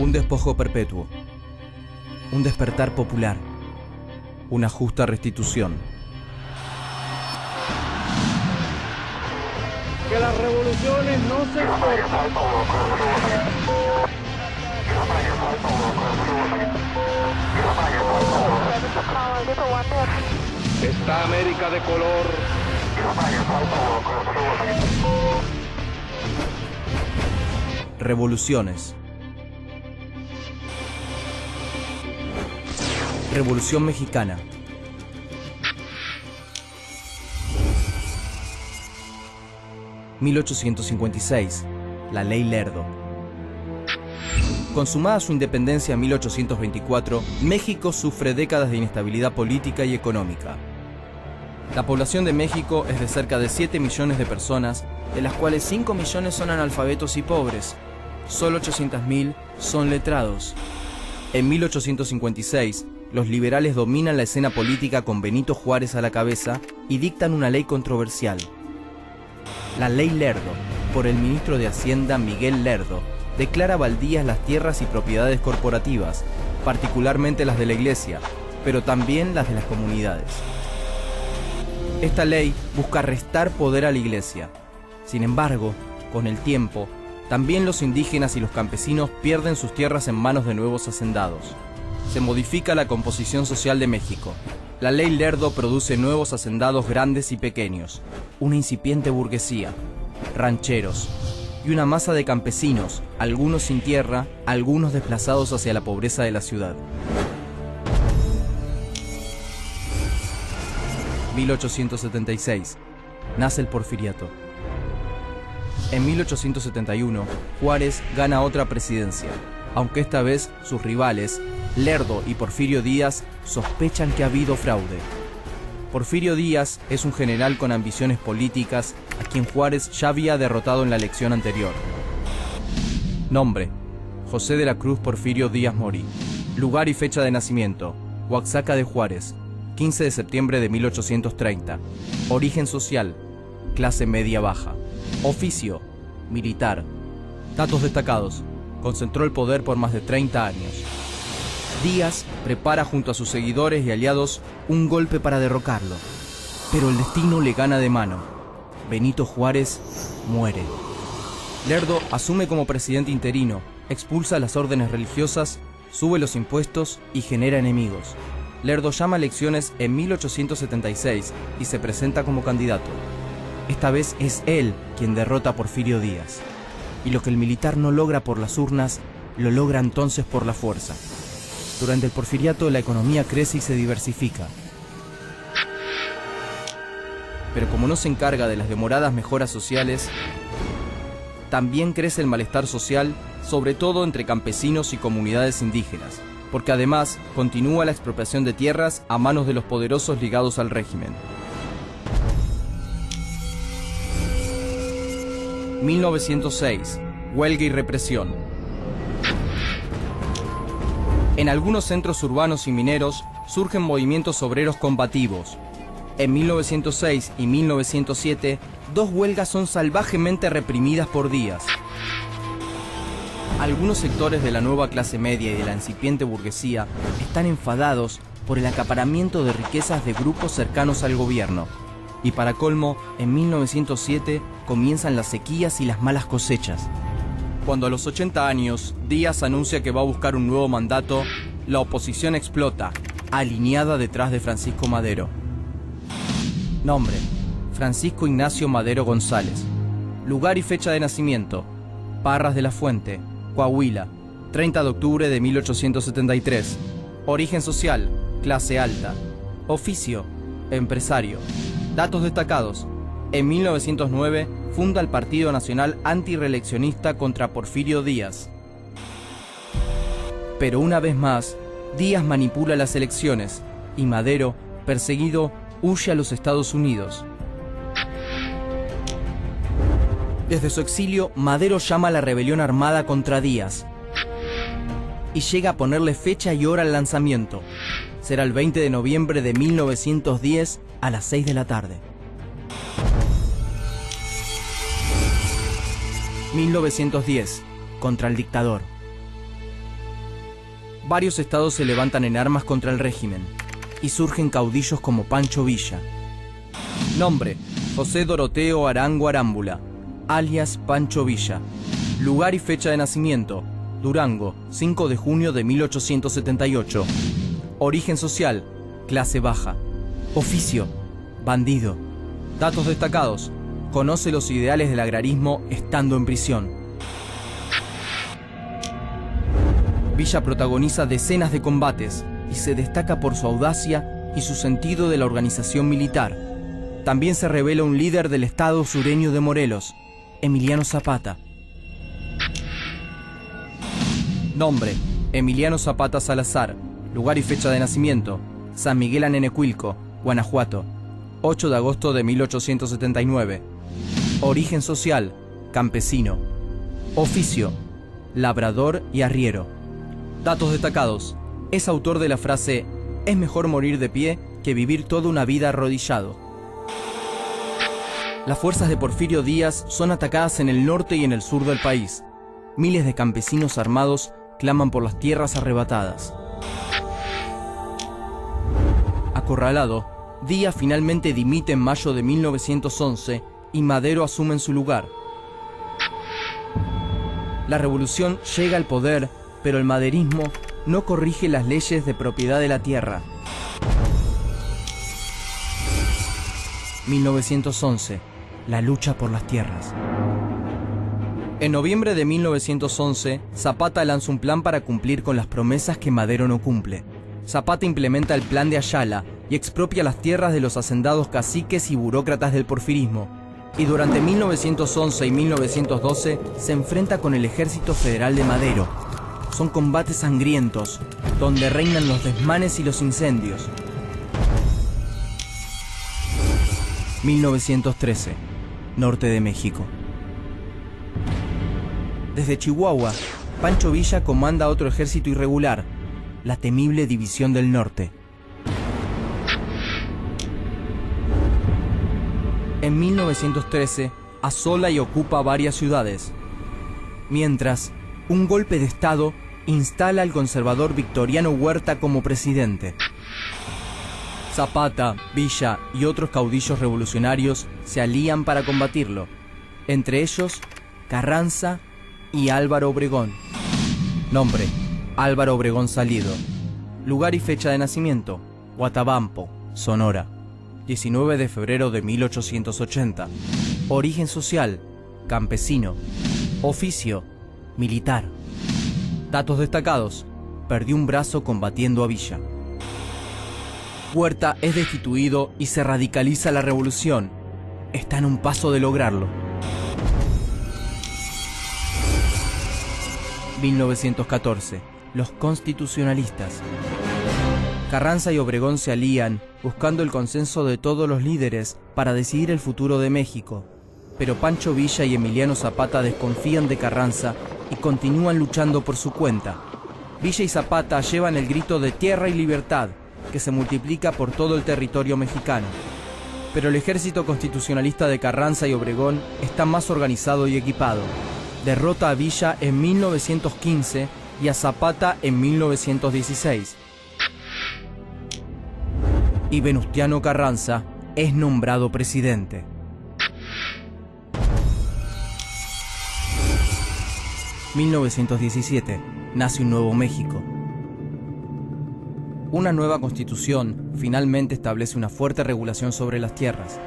Un despojo perpetuo, un despertar popular, una justa restitución. Que las revoluciones no se exportan. Está América de color. Revoluciones. Revolución Mexicana. (1856) La Ley Lerdo. Consumada su independencia en 1824, México sufre décadas de inestabilidad política y económica. La población de México es de cerca de 7 millones de personas, de las cuales 5 millones son analfabetos y pobres. Solo 800.000 son letrados. En 1856, los liberales dominan la escena política con Benito Juárez a la cabeza y dictan una ley controversial. La Ley Lerdo, por el ministro de Hacienda Miguel Lerdo, declara baldías las tierras y propiedades corporativas, particularmente las de la iglesia, pero también las de las comunidades. Esta ley busca restar poder a la iglesia. Sin embargo, con el tiempo, también los indígenas y los campesinos pierden sus tierras en manos de nuevos hacendados. Se modifica la composición social de México. La Ley Lerdo produce nuevos hacendados grandes y pequeños, una incipiente burguesía, rancheros y una masa de campesinos, algunos sin tierra, algunos desplazados hacia la pobreza de la ciudad. 1876. Nace el Porfiriato. En 1871, Juárez gana otra presidencia, aunque esta vez sus rivales, Lerdo y Porfirio Díaz, sospechan que ha habido fraude. Porfirio Díaz es un general con ambiciones políticas a quien Juárez ya había derrotado en la elección anterior. Nombre: José de la Cruz Porfirio Díaz Mori. Lugar y fecha de nacimiento: Oaxaca de Juárez, 15 de septiembre de 1830. Origen social: clase media baja. Oficio: militar. Datos destacados: concentró el poder por más de 30 años. Díaz prepara junto a sus seguidores y aliados un golpe para derrocarlo, pero el destino le gana de mano. Benito Juárez muere. Lerdo asume como presidente interino, expulsa las órdenes religiosas, sube los impuestos y genera enemigos. Lerdo llama a elecciones en 1876 y se presenta como candidato. Esta vez es él quien derrota a Porfirio Díaz. Y lo que el militar no logra por las urnas, lo logra entonces por la fuerza. Durante el Porfiriato la economía crece y se diversifica. Pero como no se encarga de las demoradas mejoras sociales, también crece el malestar social, sobre todo entre campesinos y comunidades indígenas, porque además continúa la expropiación de tierras a manos de los poderosos ligados al régimen. 1906. Huelga y represión. En algunos centros urbanos y mineros surgen movimientos obreros combativos. En 1906 y 1907, 2 huelgas son salvajemente reprimidas por Díaz. Algunos sectores de la nueva clase media y de la incipiente burguesía están enfadados por el acaparamiento de riquezas de grupos cercanos al gobierno. Y para colmo, en 1907 comienzan las sequías y las malas cosechas. Cuando a los 80 años Díaz anuncia que va a buscar un nuevo mandato, la oposición explota, alineada detrás de Francisco Madero. Nombre: Francisco Ignacio Madero González. Lugar y fecha de nacimiento: Parras de la Fuente, Coahuila, 30 de octubre de 1873. Origen social: clase alta. Oficio: empresario. Datos destacados: en 1909 funda el Partido Nacional Antirreeleccionista contra Porfirio Díaz. Pero una vez más, Díaz manipula las elecciones y Madero, perseguido, huye a los Estados Unidos. Desde su exilio, Madero llama a la rebelión armada contra Díaz y llega a ponerle fecha y hora al lanzamiento. Será el 20 de noviembre de 1910 a las 6 de la tarde. 1910, contra el dictador. varios estados se levantan en armas contra el régimen y surgen caudillos como Pancho Villa. Nombre: José Doroteo Arango Arámbula, alias Pancho Villa. Lugar y fecha de nacimiento: Durango, 5 de junio de 1878. Origen social: clase baja. Oficio: bandido. Datos destacados: conoce los ideales del agrarismo estando en prisión. Villa protagoniza decenas de combates y se destaca por su audacia y su sentido de la organización militar. También se revela un líder del estado sureño de Morelos, Emiliano Zapata. Nombre: Emiliano Zapata Salazar. Lugar y fecha de nacimiento: San Miguel Anenecuilco, Guanajuato, 8 de agosto de 1879. Origen social: campesino. Oficio: labrador y arriero. Datos destacados: es autor de la frase «Es mejor morir de pie que vivir toda una vida arrodillado». Las fuerzas de Porfirio Díaz son atacadas en el norte y en el sur del país. Miles de campesinos armados claman por las tierras arrebatadas. Acorralado, Díaz finalmente dimite en mayo de 1911 y Madero asume en su lugar. La revolución llega al poder, pero el maderismo no corrige las leyes de propiedad de la tierra. 1911. La lucha por las tierras. En noviembre de 1911, Zapata lanza un plan para cumplir con las promesas que Madero no cumple. Zapata implementa el Plan de Ayala y expropia las tierras de los hacendados caciques y burócratas del porfirismo. Y durante 1911 y 1912 se enfrenta con el Ejército Federal de Madero. Son combates sangrientos, donde reinan los desmanes y los incendios. 1913. Norte de México. Desde Chihuahua, Pancho Villa comanda otro ejército irregular, la temible División del Norte. En 1913, asola y ocupa varias ciudades. Mientras, un golpe de Estado instala al conservador Victoriano Huerta como presidente. Zapata, Villa y otros caudillos revolucionarios se alían para combatirlo, entre ellos Carranza y Álvaro Obregón. Nombre: Álvaro Obregón Salido. Lugar y fecha de nacimiento: Guatabampo, Sonora, 19 de febrero de 1880. Origen social: campesino. Oficio: militar. Datos destacados: perdió un brazo combatiendo a Villa. Huerta es destituido y se radicaliza la revolución. Está en un paso de lograrlo. 1914. Los constitucionalistas. Carranza y Obregón se alían, buscando el consenso de todos los líderes para decidir el futuro de México. Pero Pancho Villa y Emiliano Zapata desconfían de Carranza y continúan luchando por su cuenta. Villa y Zapata llevan el grito de tierra y libertad, que se multiplica por todo el territorio mexicano. Pero el ejército constitucionalista de Carranza y Obregón está más organizado y equipado. Derrota a Villa en 1915 y a Zapata en 1916. Y Venustiano Carranza es nombrado presidente. En 1917 nace un nuevo México. Una nueva constitución finalmente establece una fuerte regulación sobre las tierras.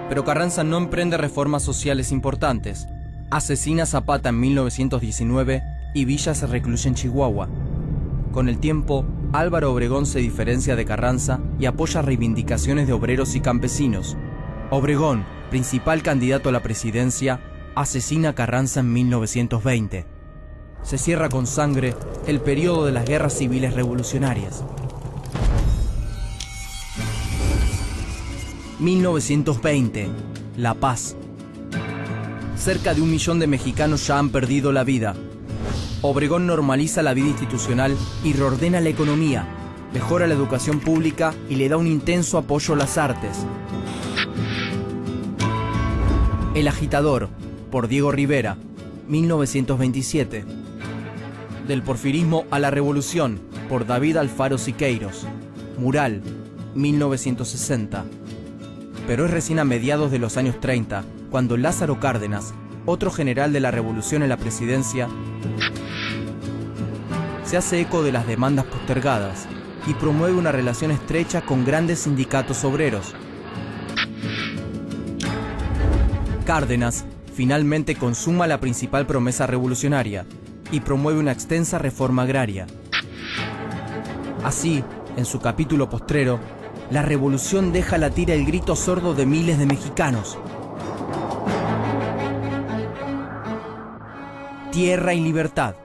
Pero Carranza no emprende reformas sociales importantes. Asesina a Zapata en 1919 y Villa se recluye en Chihuahua. Con el tiempo, Álvaro Obregón se diferencia de Carranza y apoya reivindicaciones de obreros y campesinos. Obregón, principal candidato a la presidencia, asesina a Carranza en 1920. Se cierra con sangre el periodo de las guerras civiles revolucionarias. 1920. La paz. Cerca de 1 millón de mexicanos ya han perdido la vida. Obregón normaliza la vida institucional y reordena la economía, mejora la educación pública y le da un intenso apoyo a las artes. El agitador, por Diego Rivera, 1927. Del porfirismo a la revolución, por David Alfaro Siqueiros. Mural, 1960. Pero es recién a mediados de los años 30, cuando Lázaro Cárdenas, otro general de la revolución en la presidencia, se hace eco de las demandas postergadas y promueve una relación estrecha con grandes sindicatos obreros. Cárdenas finalmente consuma la principal promesa revolucionaria y promueve una extensa reforma agraria. Así, en su capítulo postrero, la revolución deja latir el grito sordo de miles de mexicanos. Tierra y libertad.